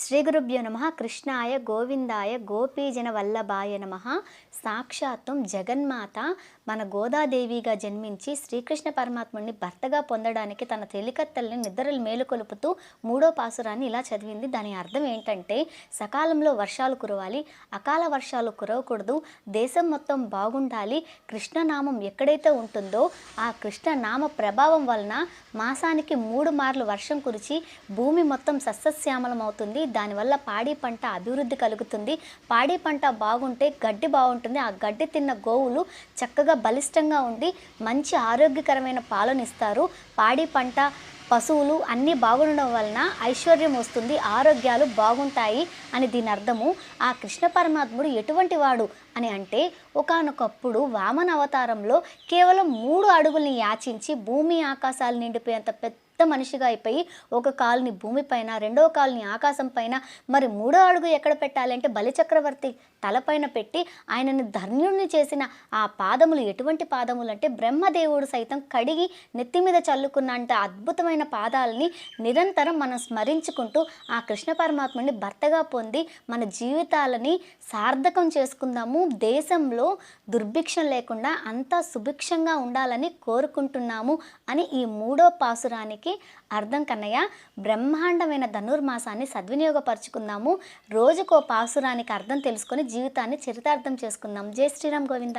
శ్రీ గురుభ్యో నమః. కృష్ణాయ గోవిందాయ గోపీజన వల్లభాయ నమః. సాక్షాత్తం జగన్మాత మన గోదాదేవిగా జన్మించి శ్రీకృష్ణ పరమాత్ముడిని భర్తగా పొందడానికి తన తెలికత్తల్ని నిద్రలు మేలుకొలుపుతూ మూడో పాసురాన్ని ఇలా చదివింది. దాని అర్థం ఏంటంటే, సకాలంలో వర్షాలు కురవాలి, అకాల వర్షాలు కురవకూడదు, దేశం మొత్తం బాగుండాలి. కృష్ణనామం ఎక్కడైతే ఉంటుందో ఆ కృష్ణనామ ప్రభావం వలన మాసానికి 3 మార్లు వర్షం కురిచి భూమి మొత్తం సస్యశ్యామలం అవుతుంది. దానివల్ల పాడి పంట అభివృద్ధి కలుగుతుంది. పాడి పంట బాగుంటే గడ్డి బాగుంటుంది. ఆ గడ్డి తిన్న గోవులు చక్కగా బలిష్టంగా ఉండి మంచి ఆరోగ్యకరమైన పాలనిస్తారు. పాడి పంట పశువులు అన్నీ బాగుండడం వలన ఐశ్వర్యం వస్తుంది, ఆరోగ్యాలు బాగుంటాయి అని దీని అర్థము. ఆ కృష్ణ పరమాత్ముడు ఎటువంటి వాడు అని అంటే, ఒకానొకప్పుడు వామన అవతారంలో కేవలం 3 అడుగుల్ని యాచించి భూమి ఆకాశాలు నిండిపోయేంత పెద్ద మనిషిగా అయిపోయి, ఒక కాలుని భూమిపైన, రెండో కాలుని ఆకాశం పైన, మరి 3వ అడుగు ఎక్కడ పెట్టాలంటే బలిచక్రవర్తి తలపైన పెట్టి ఆయనను ధన్యుణ్ణి చేసిన ఆ పాదములు ఎటువంటి పాదములు అంటే, బ్రహ్మదేవుడు సైతం కడిగి నెత్తి మీద చల్లుకున్నంత అద్భుతమైన పాదాలని నిరంతరం మనం స్మరించుకుంటూ ఆ కృష్ణ పరమాత్ముడిని భర్తగా పొంది మన జీవితాలని సార్థకం చేసుకుందాము. దేశంలో దుర్భిక్షం లేకుండా అంతా సుభిక్షంగా ఉండాలని కోరుకుంటున్నాము అని ఈ 3వ పాసురానికి అర్థం కన్నయ్య. బ్రహ్మాండమైన ధనుర్మాసాన్ని సద్వినియోగపరుచుకుందాము. రోజుకో పాసురానికి అర్థం తెలుసుకొని జీవితాన్ని చరితార్థం చేసుకుందాం. జై శ్రీరామ్ గోవింద.